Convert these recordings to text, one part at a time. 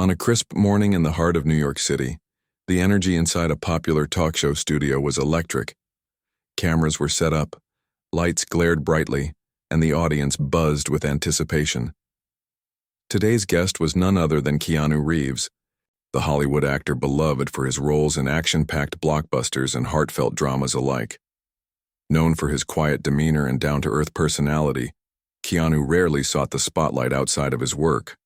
On a crisp morning in the heart of New York City, the energy inside a popular talk show studio was electric. Cameras were set up, lights glared brightly, and the audience buzzed with anticipation. Today's guest was none other than Keanu Reeves, the Hollywood actor beloved for his roles in action-packed blockbusters and heartfelt dramas alike. Known for his quiet demeanor and down-to-earth personality, Keanu rarely sought the spotlight outside of his work.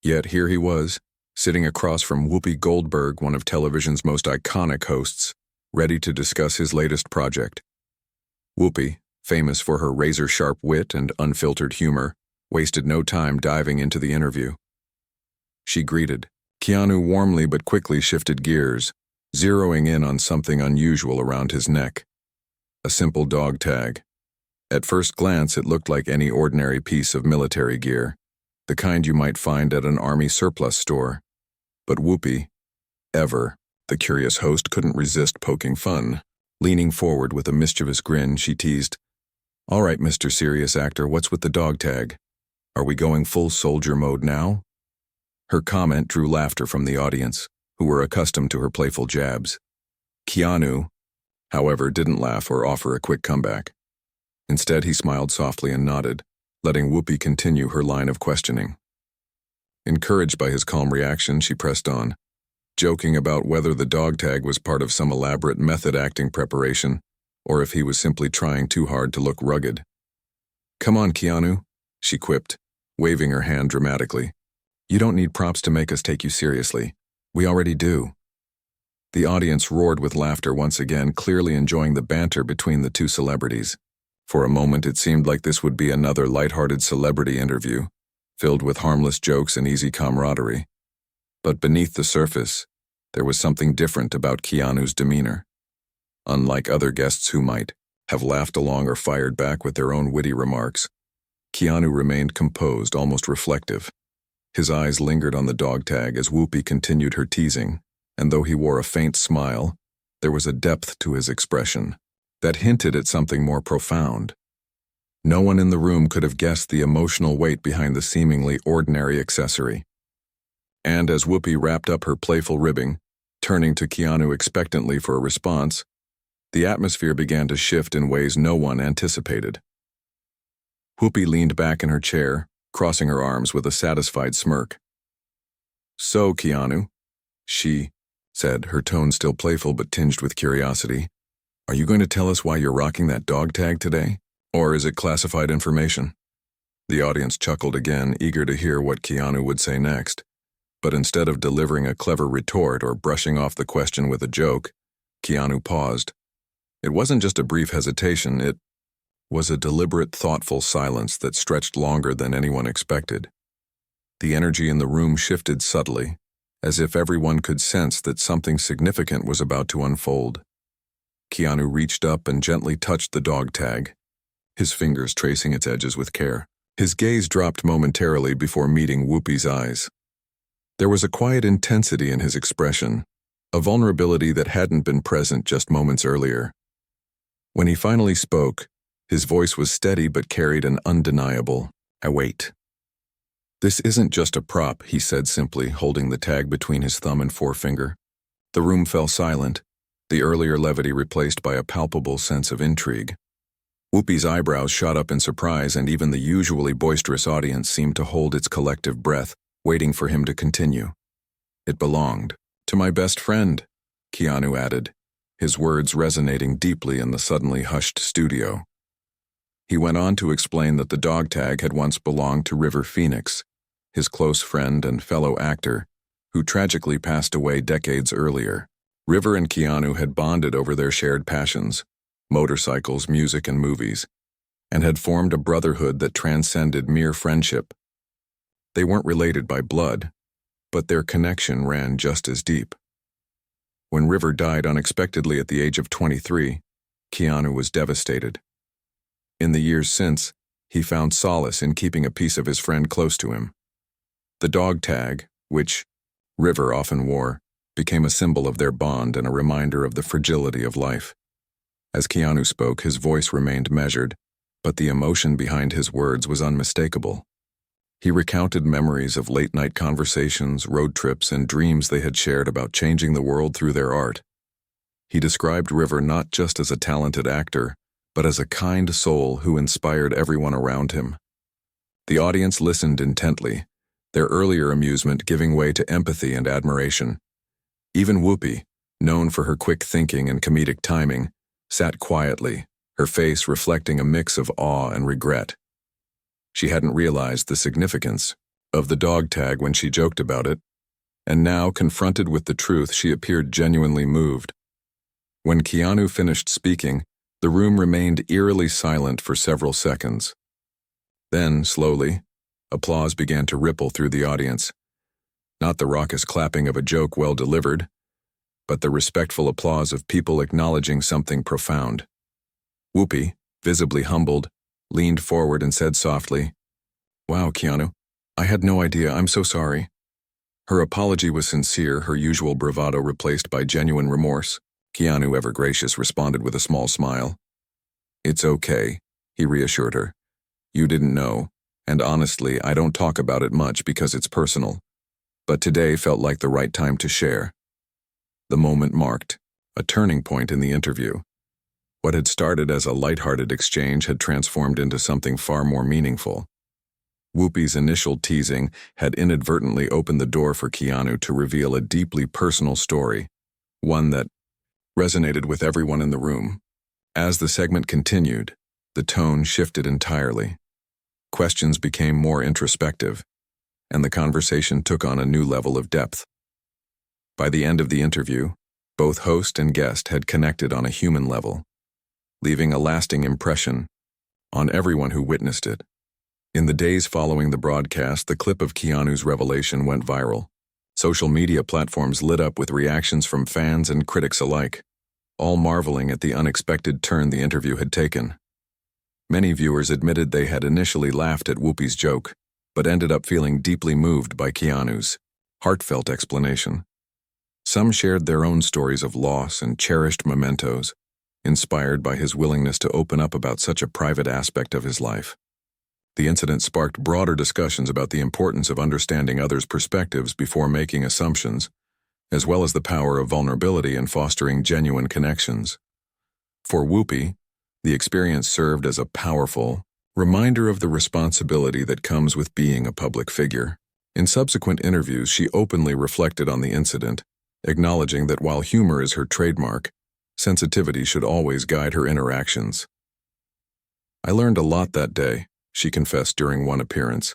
Yet here he was, sitting across from Whoopi Goldberg, one of television's most iconic hosts, ready to discuss his latest project. Whoopi, famous for her razor-sharp wit and unfiltered humor, wasted no time diving into the interview. She greeted Keanu warmly but quickly shifted gears, zeroing in on something unusual around his neck. A simple dog tag. At first glance, it looked like any ordinary piece of military gear, the kind you might find at an army surplus store. But Whoopi, the curious host, couldn't resist poking fun. Leaning forward with a mischievous grin, she teased, "All right, Mr. Serious Actor, what's with the dog tag? Are we going full soldier mode now?" Her comment drew laughter from the audience, who were accustomed to her playful jabs. Keanu, however, didn't laugh or offer a quick comeback. Instead, he smiled softly and nodded, letting Whoopi continue her line of questioning. Encouraged by his calm reaction, she pressed on, joking about whether the dog tag was part of some elaborate method acting preparation, or if he was simply trying too hard to look rugged. "Come on, Keanu," she quipped, waving her hand dramatically. "You don't need props to make us take you seriously. We already do." The audience roared with laughter once again, clearly enjoying the banter between the two celebrities. For a moment, it seemed like this would be another lighthearted celebrity interview, filled with harmless jokes and easy camaraderie. But beneath the surface, there was something different about Keanu's demeanor. Unlike other guests who might have laughed along or fired back with their own witty remarks, Keanu remained composed, almost reflective. His eyes lingered on the dog tag as Whoopi continued her teasing, and though he wore a faint smile, there was a depth to his expression that hinted at something more profound. No one in the room could have guessed the emotional weight behind the seemingly ordinary accessory. And as Whoopi wrapped up her playful ribbing, turning to Keanu expectantly for a response, the atmosphere began to shift in ways no one anticipated. Whoopi leaned back in her chair, crossing her arms with a satisfied smirk. "So, Keanu," she said, her tone still playful but tinged with curiosity, "are you going to tell us why you're rocking that dog tag today? Or is it classified information?" The audience chuckled again, eager to hear what Keanu would say next. But instead of delivering a clever retort or brushing off the question with a joke, Keanu paused. It wasn't just a brief hesitation, it was a deliberate, thoughtful silence that stretched longer than anyone expected. The energy in the room shifted subtly, as if everyone could sense that something significant was about to unfold. Keanu reached up and gently touched the dog tag, his fingers tracing its edges with care. His gaze dropped momentarily before meeting Whoopi's eyes. There was a quiet intensity in his expression, a vulnerability that hadn't been present just moments earlier. When he finally spoke, his voice was steady but carried an undeniable, "I wait." "This isn't just a prop," he said simply, holding the tag between his thumb and forefinger. The room fell silent, the earlier levity replaced by a palpable sense of intrigue. Whoopi's eyebrows shot up in surprise, and even the usually boisterous audience seemed to hold its collective breath, waiting for him to continue. "It belonged to my best friend," Keanu added, his words resonating deeply in the suddenly hushed studio. He went on to explain that the dog tag had once belonged to River Phoenix, his close friend and fellow actor, who tragically passed away decades earlier. River and Keanu had bonded over their shared passions, motorcycles, music, and movies, and had formed a brotherhood that transcended mere friendship. They weren't related by blood, but their connection ran just as deep. When River died unexpectedly at the age of 23, Keanu was devastated. In the years since, he found solace in keeping a piece of his friend close to him. The dog tag, which River often wore, became a symbol of their bond and a reminder of the fragility of life. As Keanu spoke, his voice remained measured, but the emotion behind his words was unmistakable. He recounted memories of late-night conversations, road trips, and dreams they had shared about changing the world through their art. He described River not just as a talented actor, but as a kind soul who inspired everyone around him. The audience listened intently, their earlier amusement giving way to empathy and admiration. Even Whoopi, known for her quick thinking and comedic timing, sat quietly, her face reflecting a mix of awe and regret. She hadn't realized the significance of the dog tag when she joked about it, and now, confronted with the truth, she appeared genuinely moved. When Keanu finished speaking, the room remained eerily silent for several seconds. Then, slowly, applause began to ripple through the audience. Not the raucous clapping of a joke well delivered, but the respectful applause of people acknowledging something profound. Whoopi, visibly humbled, leaned forward and said softly, "Wow, Keanu, I had no idea, I'm so sorry." Her apology was sincere, her usual bravado replaced by genuine remorse. Keanu, ever gracious, responded with a small smile. "It's okay," he reassured her. "You didn't know, and honestly, I don't talk about it much because it's personal. But today felt like the right time to share." The moment marked a turning point in the interview. What had started as a lighthearted exchange had transformed into something far more meaningful. Whoopi's initial teasing had inadvertently opened the door for Keanu to reveal a deeply personal story, one that resonated with everyone in the room. As the segment continued, the tone shifted entirely. Questions became more introspective, and the conversation took on a new level of depth. By the end of the interview, both host and guest had connected on a human level, leaving a lasting impression on everyone who witnessed it. In the days following the broadcast, the clip of Keanu's revelation went viral. Social media platforms lit up with reactions from fans and critics alike, all marveling at the unexpected turn the interview had taken. Many viewers admitted they had initially laughed at Whoopi's joke, but ended up feeling deeply moved by Keanu's heartfelt explanation. Some shared their own stories of loss and cherished mementos, inspired by his willingness to open up about such a private aspect of his life. The incident sparked broader discussions about the importance of understanding others' perspectives before making assumptions, as well as the power of vulnerability in fostering genuine connections. For Whoopi, the experience served as a powerful reminder of the responsibility that comes with being a public figure. In subsequent interviews, she openly reflected on the incident, acknowledging that while humor is her trademark, sensitivity should always guide her interactions. "I learned a lot that day," she confessed during one appearance.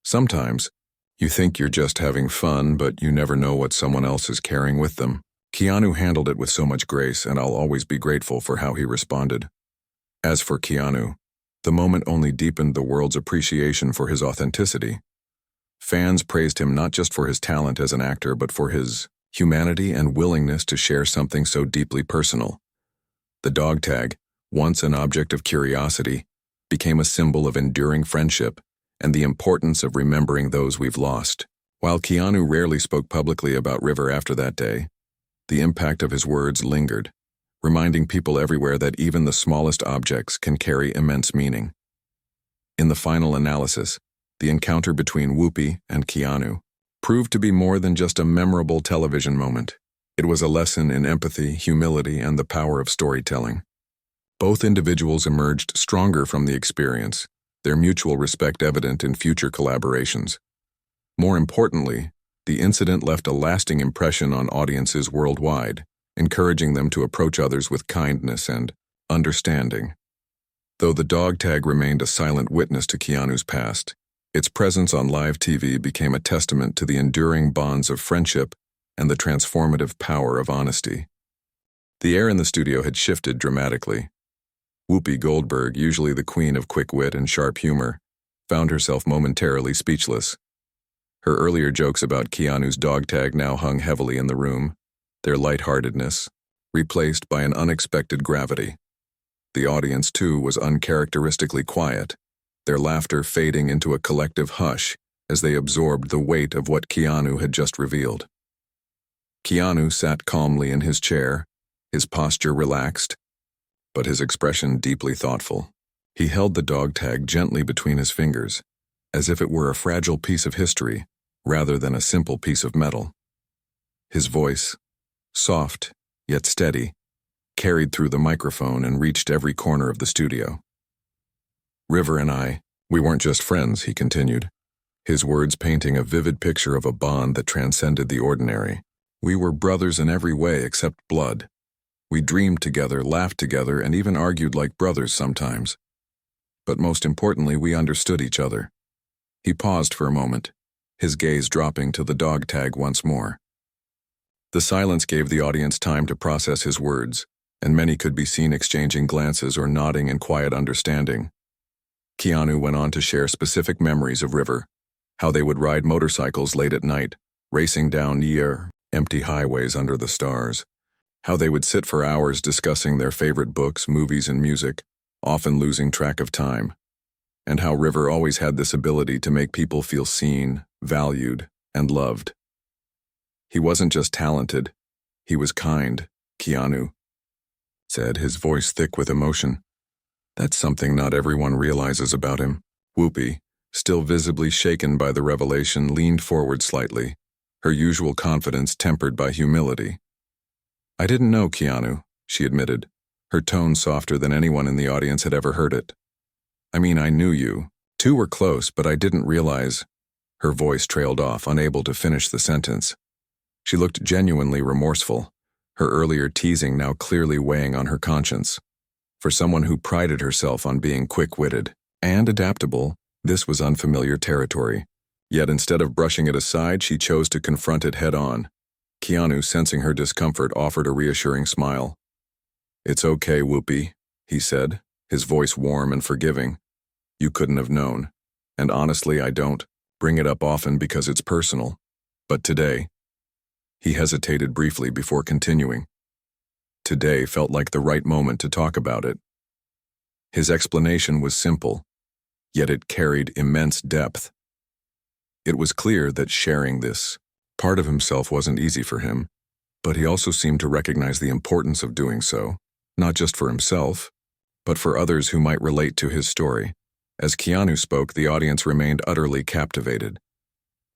"Sometimes, you think you're just having fun, but you never know what someone else is carrying with them." Keanu handled it with so much grace, and I'll always be grateful for how he responded. As for Keanu, the moment only deepened the world's appreciation for his authenticity. Fans praised him not just for his talent as an actor, but for his humanity and willingness to share something so deeply personal. The dog tag, once an object of curiosity, became a symbol of enduring friendship and the importance of remembering those we've lost. While Keanu rarely spoke publicly about River after that day, the impact of his words lingered, reminding people everywhere that even the smallest objects can carry immense meaning. In the final analysis, the encounter between Whoopi and Keanu proved to be more than just a memorable television moment. It was a lesson in empathy, humility, and the power of storytelling. Both individuals emerged stronger from the experience, their mutual respect evident in future collaborations. More importantly, the incident left a lasting impression on audiences worldwide, encouraging them to approach others with kindness and understanding. Though the dog tag remained a silent witness to Keanu's past, its presence on live TV became a testament to the enduring bonds of friendship and the transformative power of honesty. The air in the studio had shifted dramatically. Whoopi Goldberg, usually the queen of quick wit and sharp humor, found herself momentarily speechless. Her earlier jokes about Keanu's dog tag now hung heavily in the room, their lightheartedness replaced by an unexpected gravity. The audience, too, was uncharacteristically quiet, their laughter fading into a collective hush as they absorbed the weight of what Keanu had just revealed. Keanu sat calmly in his chair, his posture relaxed, but his expression deeply thoughtful. He held the dog tag gently between his fingers, as if it were a fragile piece of history rather than a simple piece of metal. His voice, soft yet steady, carried through the microphone and reached every corner of the studio. River and I, we weren't just friends, he continued, his words painting a vivid picture of a bond that transcended the ordinary. We were brothers in every way except blood. We dreamed together, laughed together, and even argued like brothers sometimes. But most importantly, we understood each other. He paused for a moment, his gaze dropping to the dog tag once more. The silence gave the audience time to process his words, and many could be seen exchanging glances or nodding in quiet understanding. Keanu went on to share specific memories of River, how they would ride motorcycles late at night, racing down near empty highways under the stars, how they would sit for hours discussing their favorite books, movies, and music, often losing track of time, and how River always had this ability to make people feel seen, valued, and loved. He wasn't just talented, he was kind, Keanu said, his voice thick with emotion. That's something not everyone realizes about him. Whoopi, still visibly shaken by the revelation, leaned forward slightly, her usual confidence tempered by humility. I didn't know Keanu, she admitted, her tone softer than anyone in the audience had ever heard it. I mean, I knew you. Two were close, but I didn't realize. Her voice trailed off, unable to finish the sentence. She looked genuinely remorseful, her earlier teasing now clearly weighing on her conscience. For someone who prided herself on being quick-witted and adaptable, this was unfamiliar territory. Yet instead of brushing it aside, she chose to confront it head-on. Keanu, sensing her discomfort, offered a reassuring smile. It's okay, Whoopi, he said, his voice warm and forgiving. You couldn't have known. And honestly, I don't bring it up often because it's personal. But today, he hesitated briefly before continuing. Today felt like the right moment to talk about it. His explanation was simple, yet it carried immense depth. It was clear that sharing this part of himself wasn't easy for him, but he also seemed to recognize the importance of doing so, not just for himself, but for others who might relate to his story. As Keanu spoke, the audience remained utterly captivated.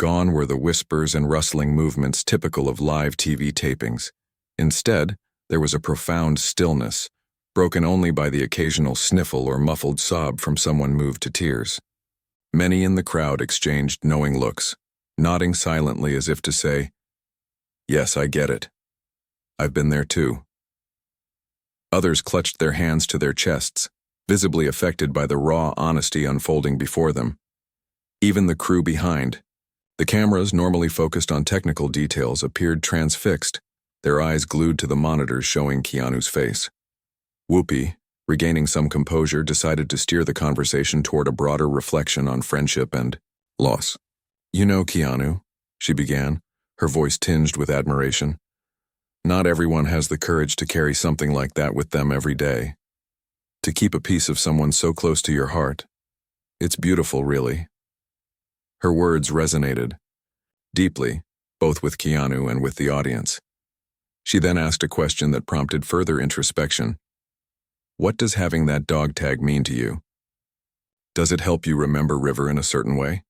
Gone were the whispers and rustling movements typical of live TV tapings. Instead, there was a profound stillness, broken only by the occasional sniffle or muffled sob from someone moved to tears. Many in the crowd exchanged knowing looks, nodding silently as if to say, "Yes, I get it. I've been there too." Others clutched their hands to their chests, visibly affected by the raw honesty unfolding before them. Even the crew behind, the cameras normally focused on technical details, appeared transfixed, their eyes glued to the monitors showing Keanu's face. Whoopi, regaining some composure, decided to steer the conversation toward a broader reflection on friendship and loss. You know, Keanu, she began, her voice tinged with admiration. Not everyone has the courage to carry something like that with them every day. To keep a piece of someone so close to your heart. It's beautiful, really. Her words resonated deeply, both with Keanu and with the audience. She then asked a question that prompted further introspection. What does having that dog tag mean to you? Does it help you remember River in a certain way?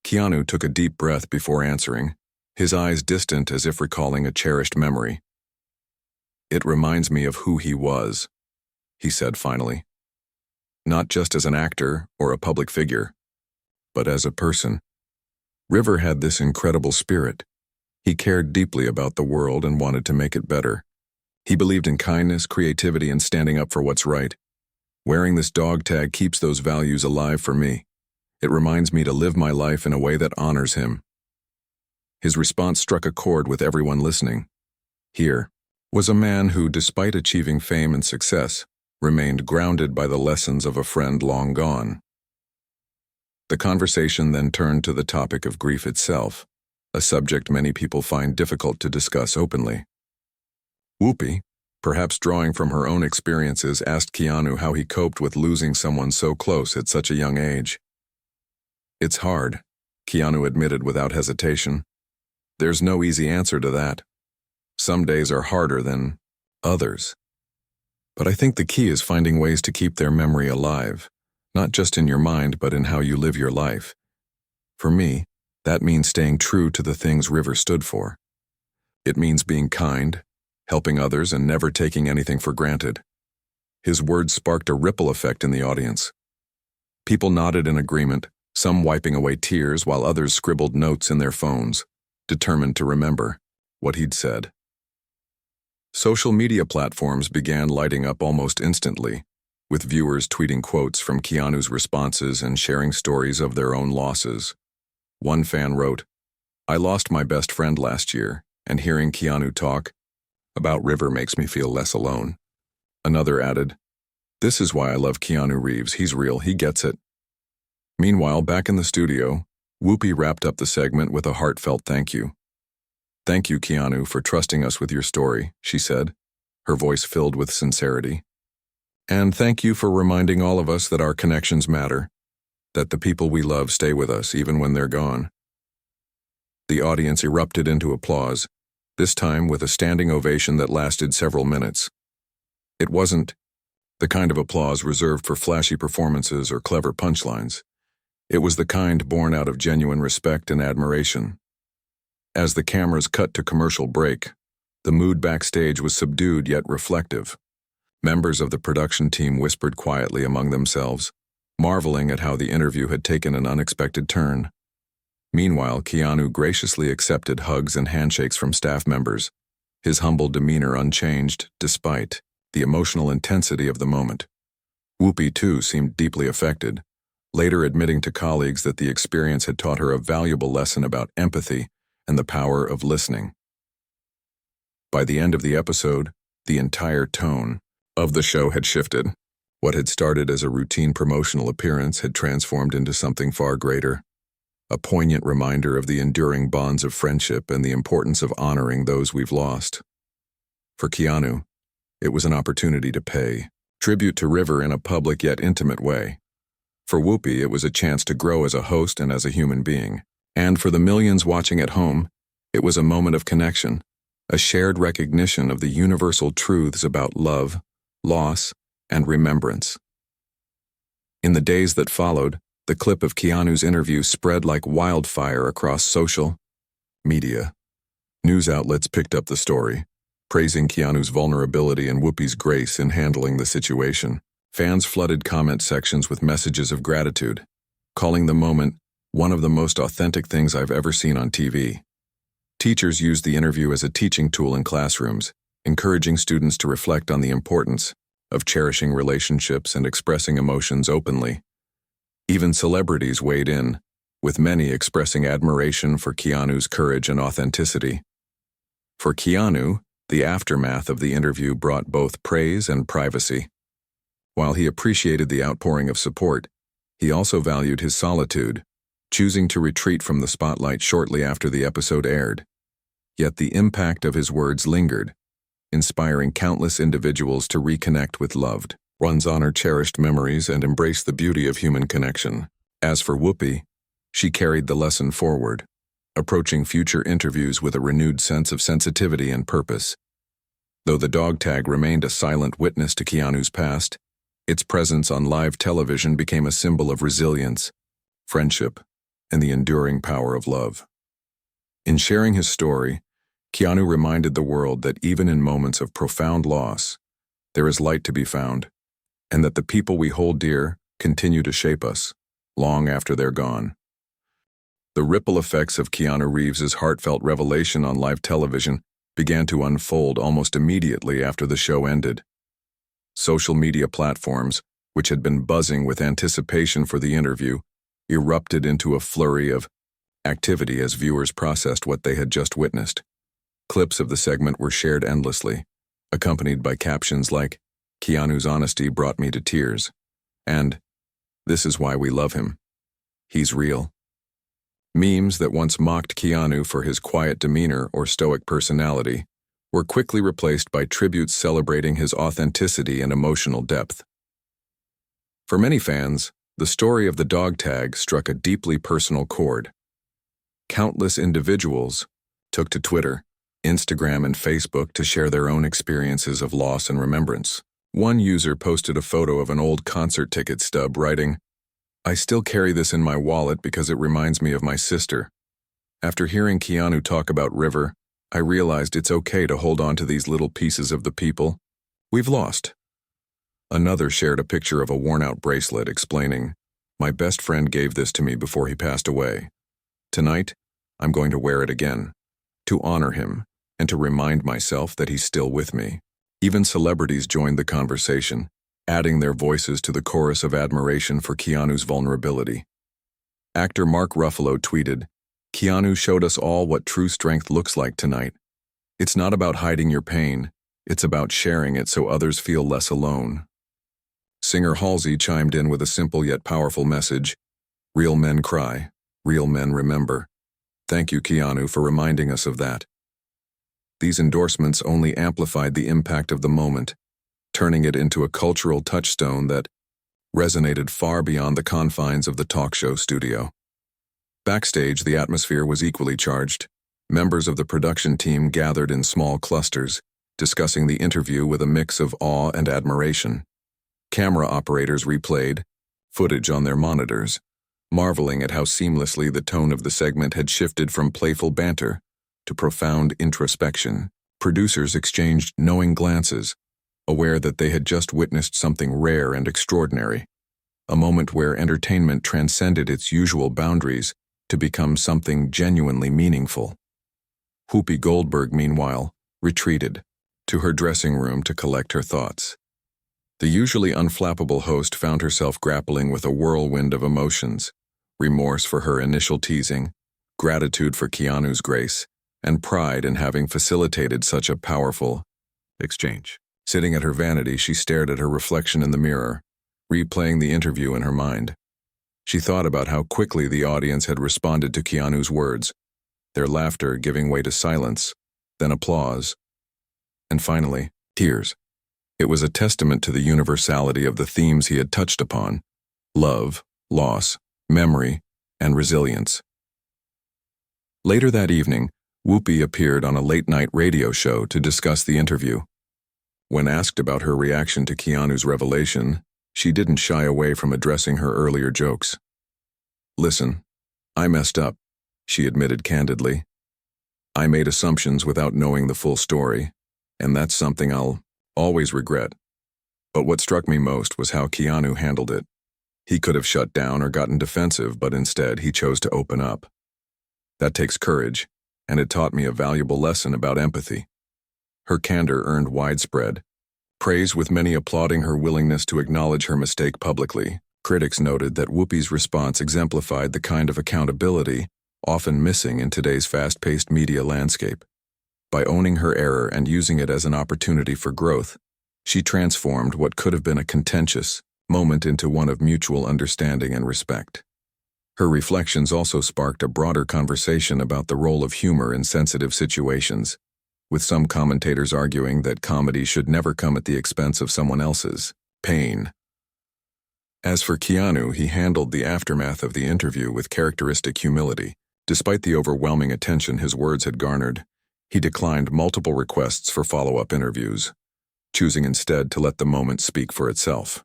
Keanu took a deep breath before answering, his eyes distant as if recalling a cherished memory. It reminds me of who he was, he said finally. Not just as an actor or a public figure, but as a person. River had this incredible spirit. He cared deeply about the world and wanted to make it better. He believed in kindness, creativity, and standing up for what's right. Wearing this dog tag keeps those values alive for me. It reminds me to live my life in a way that honors him. His response struck a chord with everyone listening. Here was a man who, despite achieving fame and success, remained grounded by the lessons of a friend long gone. The conversation then turned to the topic of grief itself, a subject many people find difficult to discuss openly. Whoopi, perhaps drawing from her own experiences, asked Keanu how he coped with losing someone so close at such a young age. It's hard, Keanu admitted without hesitation. There's no easy answer to that. Some days are harder than others. But I think the key is finding ways to keep their memory alive, not just in your mind but in how you live your life. For me, that means staying true to the things River stood for. It means being kind, helping others, and never taking anything for granted. His words sparked a ripple effect in the audience. People nodded in agreement, some wiping away tears while others scribbled notes in their phones, determined to remember what he'd said. Social media platforms began lighting up almost instantly, with viewers tweeting quotes from Keanu's responses and sharing stories of their own losses. One fan wrote, "I lost my best friend last year, and hearing Keanu talk about River makes me feel less alone." Another added, "This is why I love Keanu Reeves. He's real, he gets it." Meanwhile, back in the studio, Whoopi wrapped up the segment with a heartfelt thank you. "Thank you, Keanu, for trusting us with your story," she said, her voice filled with sincerity. "And thank you for reminding all of us that our connections matter, that the people we love stay with us even when they're gone." The audience erupted into applause, this time with a standing ovation that lasted several minutes. It wasn't the kind of applause reserved for flashy performances or clever punchlines. It was the kind born out of genuine respect and admiration. As the cameras cut to commercial break, the mood backstage was subdued yet reflective. Members of the production team whispered quietly among themselves, marveling at how the interview had taken an unexpected turn. Meanwhile, Keanu graciously accepted hugs and handshakes from staff members, his humble demeanor unchanged despite the emotional intensity of the moment. Whoopi, too, seemed deeply affected, later admitting to colleagues that the experience had taught her a valuable lesson about empathy and the power of listening. By the end of the episode, the entire tone of the show had shifted. What had started as a routine promotional appearance had transformed into something far greater, a poignant reminder of the enduring bonds of friendship and the importance of honoring those we've lost. For Keanu, it was an opportunity to pay tribute to River in a public yet intimate way. For Whoopi, it was a chance to grow as a host and as a human being. And for the millions watching at home, it was a moment of connection, a shared recognition of the universal truths about love, loss, and remembrance. In the days that followed, the clip of Keanu's interview spread like wildfire across social media. News outlets picked up the story, praising Keanu's vulnerability and Whoopi's grace in handling the situation. Fans flooded comment sections with messages of gratitude, calling the moment one of the most authentic things I've ever seen on TV. Teachers used the interview as a teaching tool in classrooms, encouraging students to reflect on the importance of cherishing relationships and expressing emotions openly. Even celebrities weighed in, with many expressing admiration for Keanu's courage and authenticity. For Keanu, the aftermath of the interview brought both praise and privacy. While he appreciated the outpouring of support, he also valued his solitude, choosing to retreat from the spotlight shortly after the episode aired. Yet the impact of his words lingered, inspiring countless individuals to reconnect with loved ones, honor cherished memories, and embrace the beauty of human connection. As for Whoopi, she carried the lesson forward, approaching future interviews with a renewed sense of sensitivity and purpose. Though the dog tag remained a silent witness to Keanu's past, its presence on live television became a symbol of resilience, friendship, and the enduring power of love. In sharing his story, Keanu reminded the world that even in moments of profound loss, there is light to be found, and that the people we hold dear continue to shape us, long after they're gone. The ripple effects of Keanu Reeves's heartfelt revelation on live television began to unfold almost immediately after the show ended. Social media platforms, which had been buzzing with anticipation for the interview, erupted into a flurry of activity as viewers processed what they had just witnessed. Clips of the segment were shared endlessly, accompanied by captions like, "Keanu's honesty brought me to tears," and "This is why we love him. He's real." Memes that once mocked Keanu for his quiet demeanor or stoic personality were quickly replaced by tributes celebrating his authenticity and emotional depth. For many fans, the story of the dog tag struck a deeply personal chord. Countless individuals took to Twitter, Instagram, and Facebook to share their own experiences of loss and remembrance. One user posted a photo of an old concert ticket stub, writing, "I still carry this in my wallet because it reminds me of my sister." After hearing Keanu talk about River, I realized it's okay to hold on to these little pieces of the people we've lost. Another shared a picture of a worn-out bracelet, explaining, "My best friend gave this to me before he passed away. Tonight, I'm going to wear it again, to honor him and to remind myself that he's still with me." Even celebrities joined the conversation, adding their voices to the chorus of admiration for Keanu's vulnerability. Actor Mark Ruffalo tweeted, "Keanu showed us all what true strength looks like tonight. It's not about hiding your pain, it's about sharing it so others feel less alone." Singer Halsey chimed in with a simple yet powerful message, "Real men cry, real men remember." Thank you, Keanu, for reminding us of that. These endorsements only amplified the impact of the moment, turning it into a cultural touchstone that resonated far beyond the confines of the talk show studio. Backstage, the atmosphere was equally charged. Members of the production team gathered in small clusters, discussing the interview with a mix of awe and admiration. Camera operators replayed footage on their monitors, marveling at how seamlessly the tone of the segment had shifted from playful banter to profound introspection. Producers exchanged knowing glances, aware that they had just witnessed something rare and extraordinary, a moment where entertainment transcended its usual boundaries to become something genuinely meaningful. Whoopi Goldberg, meanwhile, retreated to her dressing room to collect her thoughts. The usually unflappable host found herself grappling with a whirlwind of emotions: remorse for her initial teasing, gratitude for Keanu's grace, and pride in having facilitated such a powerful exchange. Sitting at her vanity, she stared at her reflection in the mirror, replaying the interview in her mind. She thought about how quickly the audience had responded to Keanu's words, their laughter giving way to silence, then applause, and finally, tears. It was a testament to the universality of the themes he had touched upon: love, loss, memory, and resilience. Later that evening, Whoopi appeared on a late-night radio show to discuss the interview. When asked about her reaction to Keanu's revelation, she didn't shy away from addressing her earlier jokes. "Listen, I messed up," she admitted candidly. "I made assumptions without knowing the full story, and that's something I'll always regret." But what struck me most was how Keanu handled it. He could have shut down or gotten defensive, but instead he chose to open up. That takes courage, and it taught me a valuable lesson about empathy. Her candor earned widespread praise, with many applauding her willingness to acknowledge her mistake publicly. Critics noted that Whoopi's response exemplified the kind of accountability often missing in today's fast-paced media landscape. By owning her error and using it as an opportunity for growth, she transformed what could have been a contentious moment into one of mutual understanding and respect. Her reflections also sparked a broader conversation about the role of humor in sensitive situations, with some commentators arguing that comedy should never come at the expense of someone else's pain. As for Keanu, he handled the aftermath of the interview with characteristic humility. Despite the overwhelming attention his words had garnered, he declined multiple requests for follow-up interviews, choosing instead to let the moment speak for itself.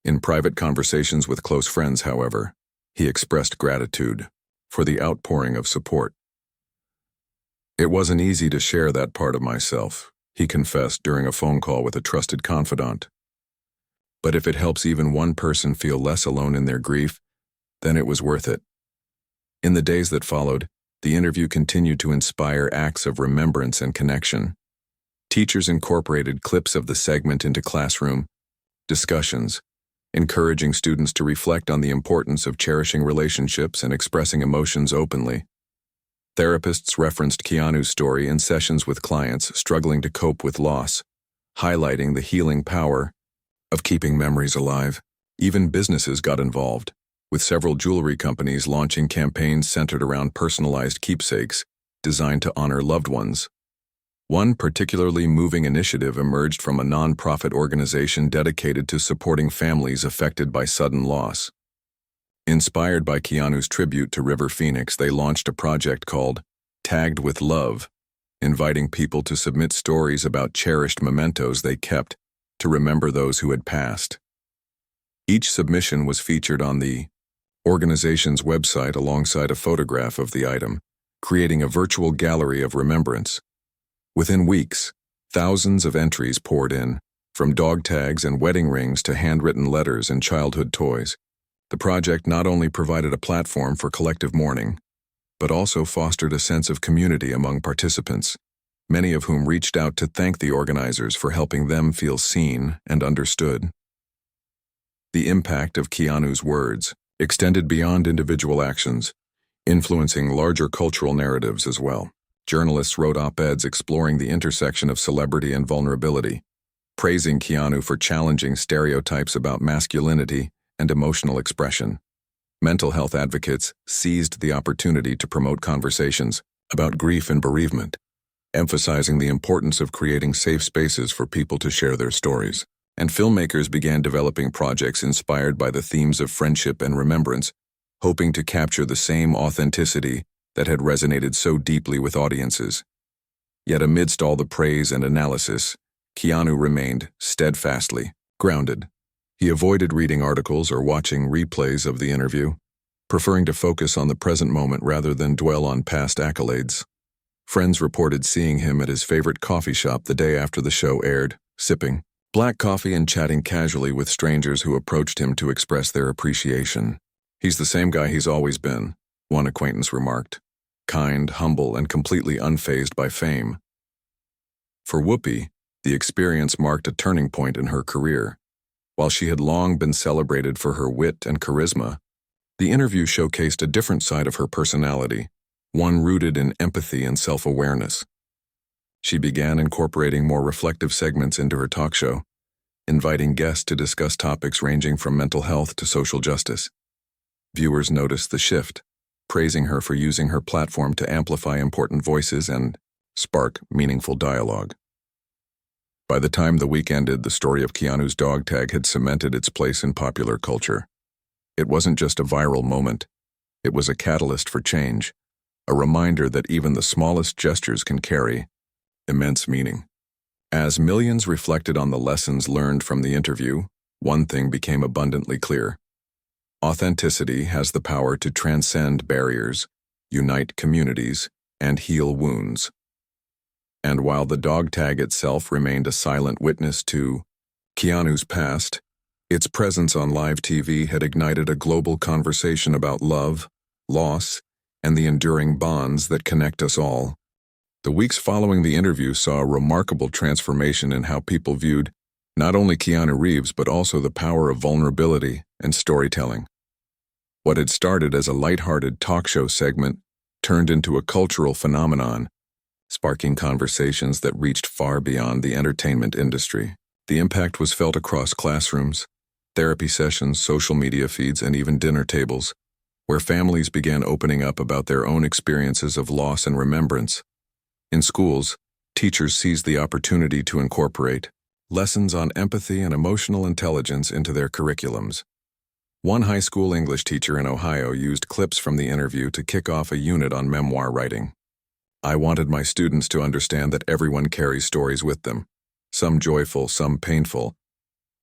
In private conversations with close friends, however, he expressed gratitude for the outpouring of support. "It wasn't easy to share that part of myself," he confessed during a phone call with a trusted confidant. "But if it helps even one person feel less alone in their grief, then it was worth it." In the days that followed, the interview continued to inspire acts of remembrance and connection. Teachers incorporated clips of the segment into classroom discussions, encouraging students to reflect on the importance of cherishing relationships and expressing emotions openly. Therapists referenced Keanu's story in sessions with clients struggling to cope with loss, highlighting the healing power of keeping memories alive. Even businesses got involved, with several jewelry companies launching campaigns centered around personalized keepsakes designed to honor loved ones. One particularly moving initiative emerged from a nonprofit organization dedicated to supporting families affected by sudden loss. Inspired by Keanu's tribute to River Phoenix, they launched a project called Tagged with Love, inviting people to submit stories about cherished mementos they kept to remember those who had passed. Each submission was featured on the organization's website alongside a photograph of the item, creating a virtual gallery of remembrance. Within weeks, thousands of entries poured in, from dog tags and wedding rings to handwritten letters and childhood toys. The project not only provided a platform for collective mourning, but also fostered a sense of community among participants, many of whom reached out to thank the organizers for helping them feel seen and understood. The impact of Keanu's words extended beyond individual actions, influencing larger cultural narratives as well. Journalists wrote op-eds exploring the intersection of celebrity and vulnerability, praising Keanu for challenging stereotypes about masculinity and emotional expression. Mental health advocates seized the opportunity to promote conversations about grief and bereavement, emphasizing the importance of creating safe spaces for people to share their stories. And filmmakers began developing projects inspired by the themes of friendship and remembrance, hoping to capture the same authenticity that had resonated so deeply with audiences. Yet amidst all the praise and analysis, Keanu remained steadfastly grounded. He avoided reading articles or watching replays of the interview, preferring to focus on the present moment rather than dwell on past accolades. Friends reported seeing him at his favorite coffee shop the day after the show aired, sipping black coffee and chatting casually with strangers who approached him to express their appreciation. "He's the same guy he's always been," one acquaintance remarked, kind, humble, and completely unfazed by fame. For Whoopi, the experience marked a turning point in her career. While she had long been celebrated for her wit and charisma, the interview showcased a different side of her personality, one rooted in empathy and self-awareness. She began incorporating more reflective segments into her talk show, inviting guests to discuss topics ranging from mental health to social justice. Viewers noticed the shift, praising her for using her platform to amplify important voices and spark meaningful dialogue. By the time the week ended, the story of Keanu's dog tag had cemented its place in popular culture. It wasn't just a viral moment, it was a catalyst for change, a reminder that even the smallest gestures can carry immense meaning. As millions reflected on the lessons learned from the interview, one thing became abundantly clear. Authenticity has the power to transcend barriers, unite communities, and heal wounds. And while the dog tag itself remained a silent witness to Keanu's past, its presence on live TV had ignited a global conversation about love, loss, and the enduring bonds that connect us all. The weeks following the interview saw a remarkable transformation in how people viewed not only Keanu Reeves but also the power of vulnerability and storytelling. What had started as a lighthearted talk show segment turned into a cultural phenomenon, sparking conversations that reached far beyond the entertainment industry. The impact was felt across classrooms, therapy sessions, social media feeds, and even dinner tables, where families began opening up about their own experiences of loss and remembrance. In schools, teachers seized the opportunity to incorporate lessons on empathy and emotional intelligence into their curriculums. One high school English teacher in Ohio used clips from the interview to kick off a unit on memoir writing. "I wanted my students to understand that everyone carries stories with them, some joyful, some painful,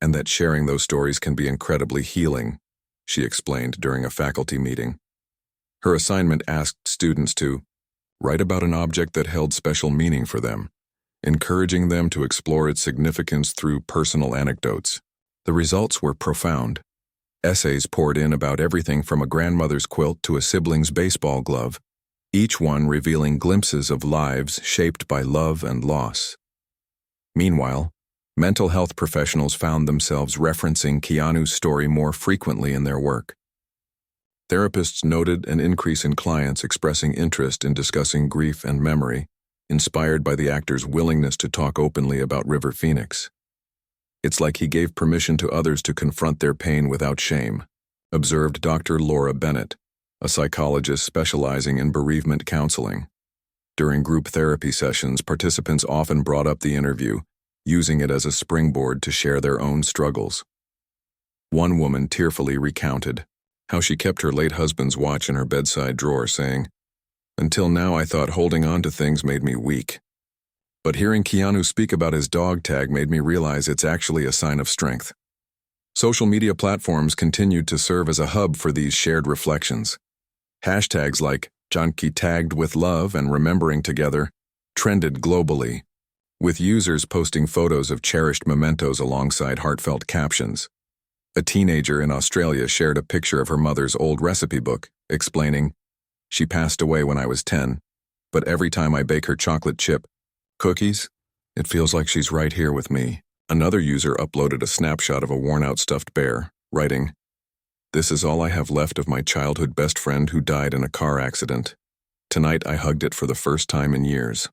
and that sharing those stories can be incredibly healing," she explained during a faculty meeting. Her assignment asked students to write about an object that held special meaning for them, encouraging them to explore its significance through personal anecdotes. The results were profound. Essays poured in about everything from a grandmother's quilt to a sibling's baseball glove, each one revealing glimpses of lives shaped by love and loss. Meanwhile, mental health professionals found themselves referencing Keanu's story more frequently in their work. Therapists noted an increase in clients expressing interest in discussing grief and memory, inspired by the actor's willingness to talk openly about River Phoenix. "It's like he gave permission to others to confront their pain without shame," observed Dr. Laura Bennett, a psychologist specializing in bereavement counseling. During group therapy sessions, participants often brought up the interview, using it as a springboard to share their own struggles. One woman tearfully recounted how she kept her late husband's watch in her bedside drawer, saying, "Until now I thought holding on to things made me weak. But hearing Keanu speak about his dog tag made me realize it's actually a sign of strength. Social media platforms continued to serve as a hub for these shared reflections. Hashtags like Junkie Tagged with Love and Remembering Together trended globally, with users posting photos of cherished mementos alongside heartfelt captions. A teenager in Australia shared a picture of her mother's old recipe book, explaining, "She passed away when I was 10, but every time I bake her chocolate chip cookies, it feels like she's right here with me." Another user uploaded a snapshot of a worn-out stuffed bear, writing, "This is all I have left of my childhood best friend who died in a car accident. Tonight I hugged it for the first time in years."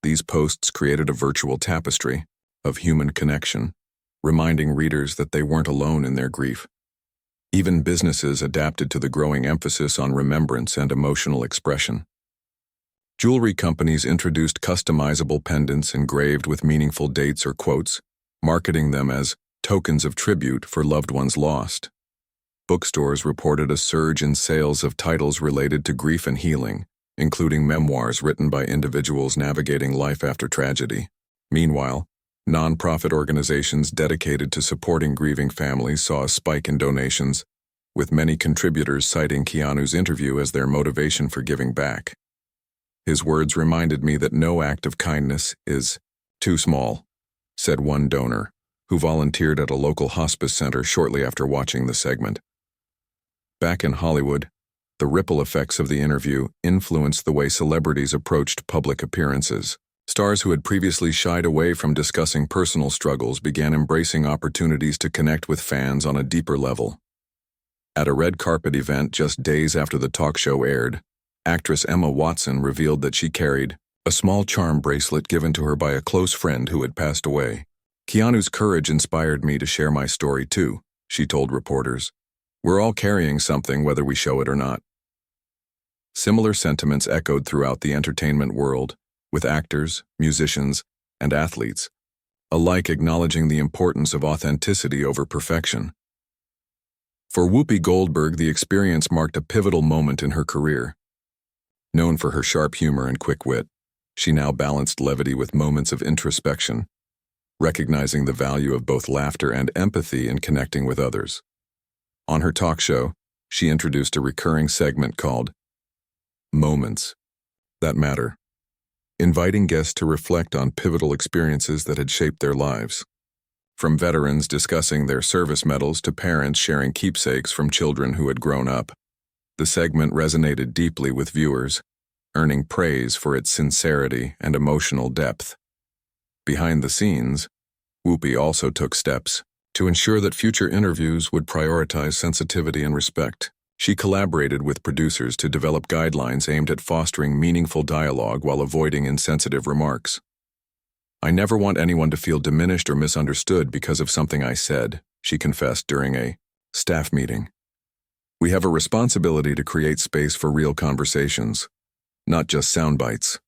These posts created a virtual tapestry of human connection, reminding readers that they weren't alone in their grief. Even businesses adapted to the growing emphasis on remembrance and emotional expression. Jewelry companies introduced customizable pendants engraved with meaningful dates or quotes, marketing them as tokens of tribute for loved ones lost. Bookstores reported a surge in sales of titles related to grief and healing, including memoirs written by individuals navigating life after tragedy. Meanwhile, nonprofit organizations dedicated to supporting grieving families saw a spike in donations, with many contributors citing Keanu's interview as their motivation for giving back. "His words reminded me that no act of kindness is too small," said one donor, who volunteered at a local hospice center shortly after watching the segment. Back in Hollywood, the ripple effects of the interview influenced the way celebrities approached public appearances. Stars who had previously shied away from discussing personal struggles began embracing opportunities to connect with fans on a deeper level. At a red carpet event just days after the talk show aired, actress Emma Watson revealed that she carried a small charm bracelet given to her by a close friend who had passed away. "Keanu's courage inspired me to share my story too," she told reporters. "We're all carrying something whether we show it or not." Similar sentiments echoed throughout the entertainment world, with actors, musicians, and athletes, alike acknowledging the importance of authenticity over perfection. For Whoopi Goldberg, the experience marked a pivotal moment in her career. Known for her sharp humor and quick wit, she now balanced levity with moments of introspection, recognizing the value of both laughter and empathy in connecting with others. On her talk show, she introduced a recurring segment called Moments That Matter, inviting guests to reflect on pivotal experiences that had shaped their lives. From veterans discussing their service medals to parents sharing keepsakes from children who had grown up, the segment resonated deeply with viewers, earning praise for its sincerity and emotional depth. Behind the scenes, Whoopi also took steps to ensure that future interviews would prioritize sensitivity and respect. She collaborated with producers to develop guidelines aimed at fostering meaningful dialogue while avoiding insensitive remarks. "I never want anyone to feel diminished or misunderstood because of something I said," she confessed during a staff meeting. "We have a responsibility to create space for real conversations, not just sound bites."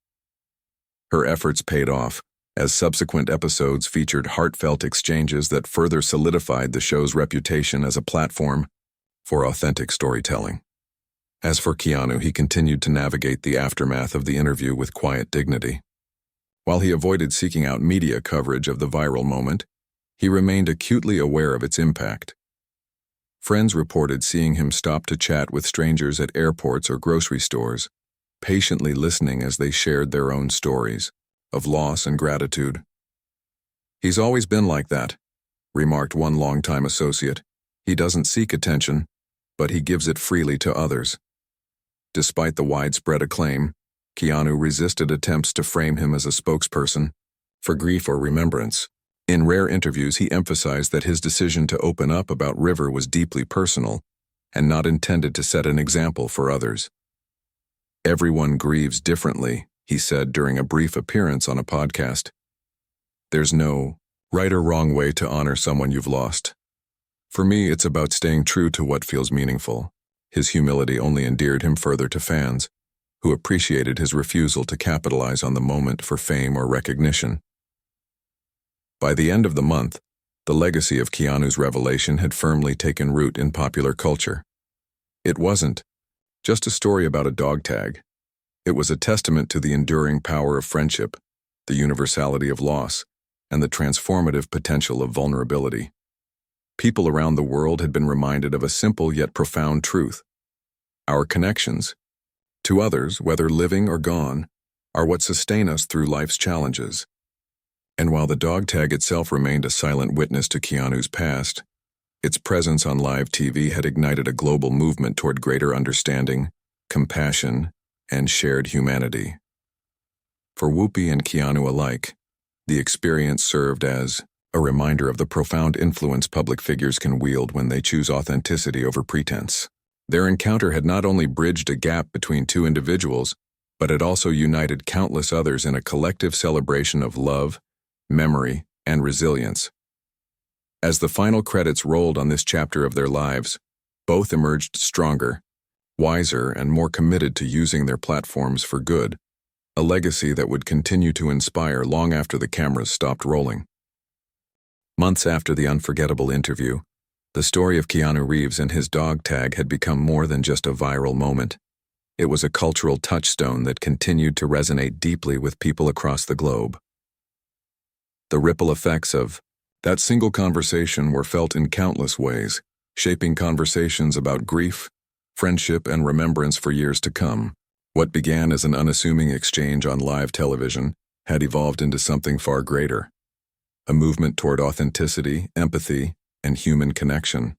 Her efforts paid off, as subsequent episodes featured heartfelt exchanges that further solidified the show's reputation as a platform for authentic storytelling. As for Keanu, he continued to navigate the aftermath of the interview with quiet dignity. While he avoided seeking out media coverage of the viral moment, he remained acutely aware of its impact. Friends reported seeing him stop to chat with strangers at airports or grocery stores, patiently listening as they shared their own stories of loss and gratitude. "He's always been like that," remarked one longtime associate. "He doesn't seek attention, but he gives it freely to others." Despite the widespread acclaim, Keanu resisted attempts to frame him as a spokesperson for grief or remembrance. In rare interviews, he emphasized that his decision to open up about River was deeply personal and not intended to set an example for others. "Everyone grieves differently," he said during a brief appearance on a podcast. "There's no right or wrong way to honor someone you've lost. For me, it's about staying true to what feels meaningful." His humility only endeared him further to fans, who appreciated his refusal to capitalize on the moment for fame or recognition. By the end of the month, the legacy of Keanu's revelation had firmly taken root in popular culture. It wasn't just a story about a dog tag. It was a testament to the enduring power of friendship, the universality of loss, and the transformative potential of vulnerability. People around the world had been reminded of a simple yet profound truth. Our connections, to others, whether living or gone, are what sustain us through life's challenges. And while the dog tag itself remained a silent witness to Keanu's past, its presence on live TV had ignited a global movement toward greater understanding, compassion, and shared humanity. For Whoopi and Keanu alike, the experience served as a reminder of the profound influence public figures can wield when they choose authenticity over pretense. Their encounter had not only bridged a gap between two individuals, but it also united countless others in a collective celebration of love, memory, and resilience. As the final credits rolled on this chapter of their lives, both emerged stronger, wiser, and more committed to using their platforms for good, a legacy that would continue to inspire long after the cameras stopped rolling. Months after the unforgettable interview, the story of Keanu Reeves and his dog tag had become more than just a viral moment. It was a cultural touchstone that continued to resonate deeply with people across the globe. The ripple effects of that single conversation were felt in countless ways, shaping conversations about grief, friendship, and remembrance for years to come. What began as an unassuming exchange on live television had evolved into something far greater, a movement toward authenticity, empathy, and human connection.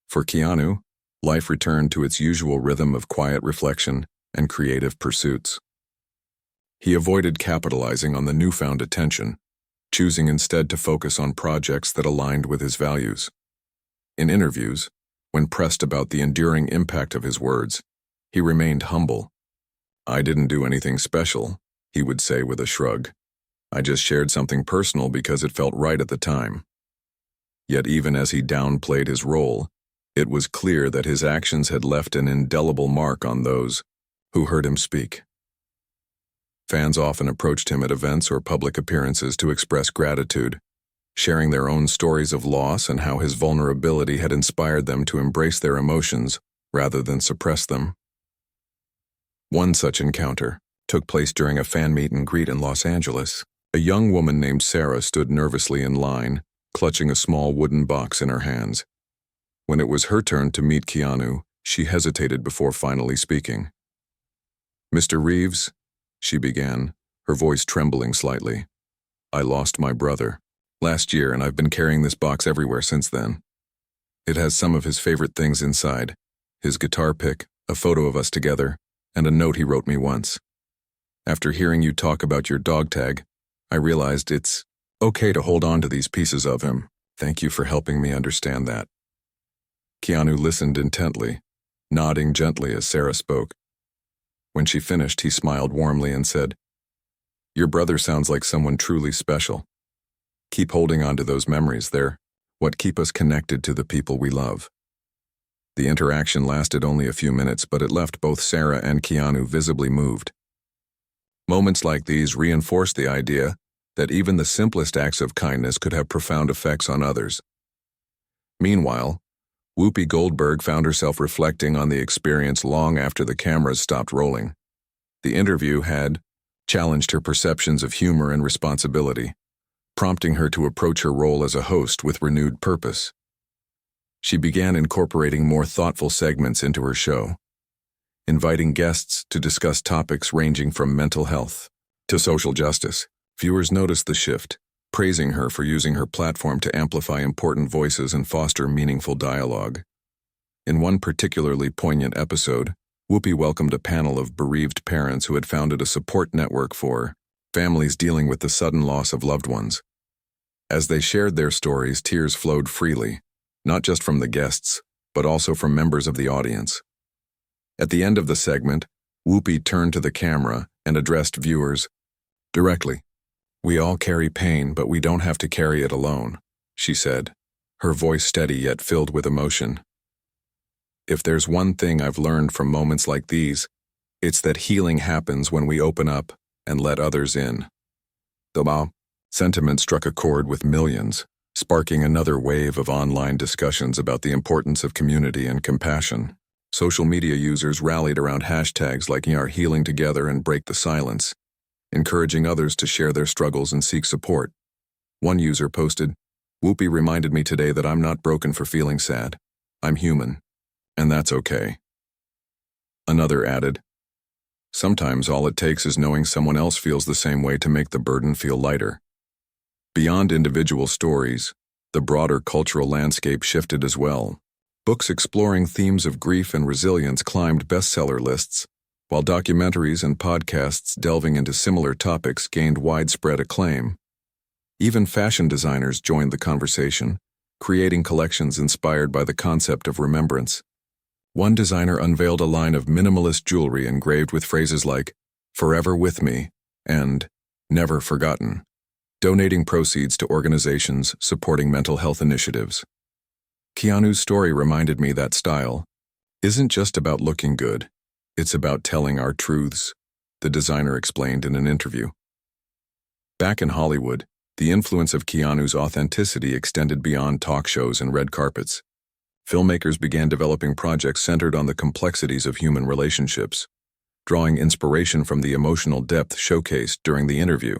For Keanu, life returned to its usual rhythm of quiet reflection and creative pursuits. He avoided capitalizing on the newfound attention, choosing instead to focus on projects that aligned with his values. In interviews, when pressed about the enduring impact of his words, he remained humble. "I didn't do anything special," he would say with a shrug. "I just shared something personal because it felt right at the time." Yet even as he downplayed his role, it was clear that his actions had left an indelible mark on those who heard him speak. Fans often approached him at events or public appearances to express gratitude, sharing their own stories of loss and how his vulnerability had inspired them to embrace their emotions rather than suppress them. One such encounter took place during a fan meet and greet in Los Angeles. A young woman named Sarah stood nervously in line, clutching a small wooden box in her hands. When it was her turn to meet Keanu, she hesitated before finally speaking. "Mr. Reeves," she began, her voice trembling slightly. "I lost my brother last year, and I've been carrying this box everywhere since then. It has some of his favorite things inside, his guitar pick, a photo of us together, and a note he wrote me once. After hearing you talk about your dog tag, I realized it's okay to hold on to these pieces of him. Thank you for helping me understand that." Keanu listened intently, nodding gently as Sarah spoke. When she finished, he smiled warmly and said, "Your brother sounds like someone truly special. Keep holding on to those memories. They're what keep us connected to the people we love." The interaction lasted only a few minutes, but it left both Sarah and Keanu visibly moved. Moments like these reinforced the idea that even the simplest acts of kindness could have profound effects on others. Meanwhile, Whoopi Goldberg found herself reflecting on the experience long after the cameras stopped rolling. The interview had challenged her perceptions of humor and responsibility, prompting her to approach her role as a host with renewed purpose. She began incorporating more thoughtful segments into her show, inviting guests to discuss topics ranging from mental health to social justice. Viewers noticed the shift, praising her for using her platform to amplify important voices and foster meaningful dialogue. In one particularly poignant episode, Whoopi welcomed a panel of bereaved parents who had founded a support network for families dealing with the sudden loss of loved ones. As they shared their stories, tears flowed freely, not just from the guests, but also from members of the audience. At the end of the segment, Whoopi turned to the camera and addressed viewers directly. "We all carry pain, but we don't have to carry it alone," she said, her voice steady yet filled with emotion. "If there's one thing I've learned from moments like these, it's that healing happens when we open up and let others in." The sentiment struck a chord with millions, sparking another wave of online discussions about the importance of community and compassion. Social media users rallied around hashtags like "We are healing together" and "Break the silence," encouraging others to share their struggles and seek support. One user posted, "Whoopi reminded me today that I'm not broken for feeling sad. I'm human, and that's okay." Another added, "Sometimes all it takes is knowing someone else feels the same way to make the burden feel lighter." Beyond individual stories, the broader cultural landscape shifted as well. Books exploring themes of grief and resilience climbed bestseller lists, while documentaries and podcasts delving into similar topics gained widespread acclaim. Even fashion designers joined the conversation, creating collections inspired by the concept of remembrance. One designer unveiled a line of minimalist jewelry engraved with phrases like, "Forever with me," and "Never forgotten," donating proceeds to organizations supporting mental health initiatives. Keanu's story reminded me that style isn't just about looking good, it's about telling our truths, the designer explained in an interview. Back in Hollywood, the influence of Keanu's authenticity extended beyond talk shows and red carpets. Filmmakers began developing projects centered on the complexities of human relationships, drawing inspiration from the emotional depth showcased during the interview.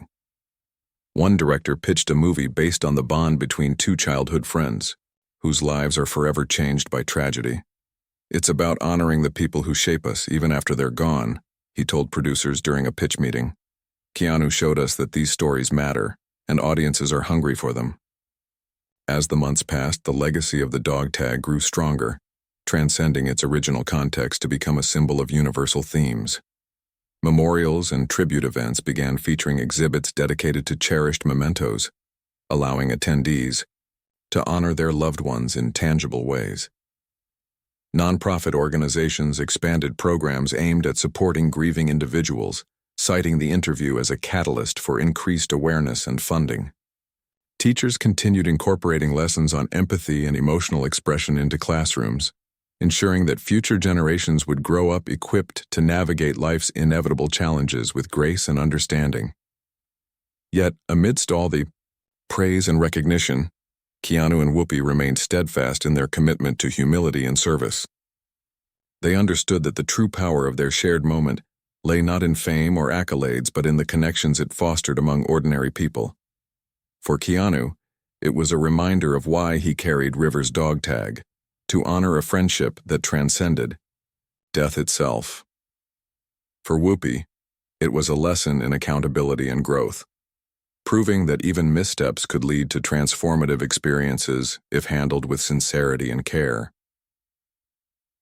One director pitched a movie based on the bond between two childhood friends, whose lives are forever changed by tragedy. "It's about honoring the people who shape us even after they're gone," he told producers during a pitch meeting. Keanu showed us that these stories matter, and audiences are hungry for them. As the months passed, the legacy of the dog tag grew stronger, transcending its original context to become a symbol of universal themes. Memorials and tribute events began featuring exhibits dedicated to cherished mementos, allowing attendees to honor their loved ones in tangible ways. Nonprofit organizations expanded programs aimed at supporting grieving individuals, citing the interview as a catalyst for increased awareness and funding. Teachers continued incorporating lessons on empathy and emotional expression into classrooms, ensuring that future generations would grow up equipped to navigate life's inevitable challenges with grace and understanding. Yet, amidst all the praise and recognition, Keanu and Whoopi remained steadfast in their commitment to humility and service. They understood that the true power of their shared moment lay not in fame or accolades but in the connections it fostered among ordinary people. For Keanu, it was a reminder of why he carried River's dog tag, to honor a friendship that transcended death itself. For Whoopi, it was a lesson in accountability and growth, proving that even missteps could lead to transformative experiences if handled with sincerity and care.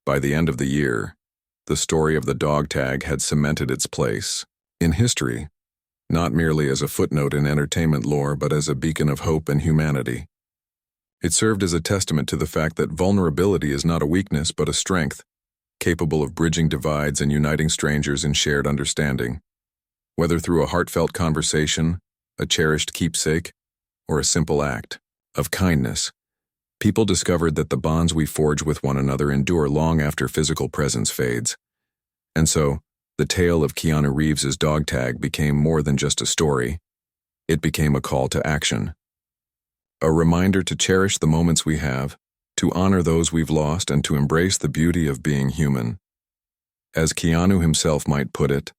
By the end of the year, the story of the dog tag had cemented its place in history, not merely as a footnote in entertainment lore but as a beacon of hope and humanity. It served as a testament to the fact that vulnerability is not a weakness but a strength, capable of bridging divides and uniting strangers in shared understanding. Whether through a heartfelt conversation, a cherished keepsake, or a simple act of kindness, people discovered that the bonds we forge with one another endure long after physical presence fades. And so, the tale of Keanu Reeves's dog tag became more than just a story. It became a call to action. A reminder to cherish the moments we have, to honor those we've lost, and to embrace the beauty of being human. As Keanu himself might put it,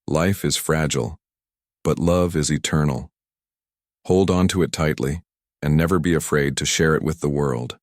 life is fragile, but love is eternal. Hold on to it tightly, and never be afraid to share it with the world.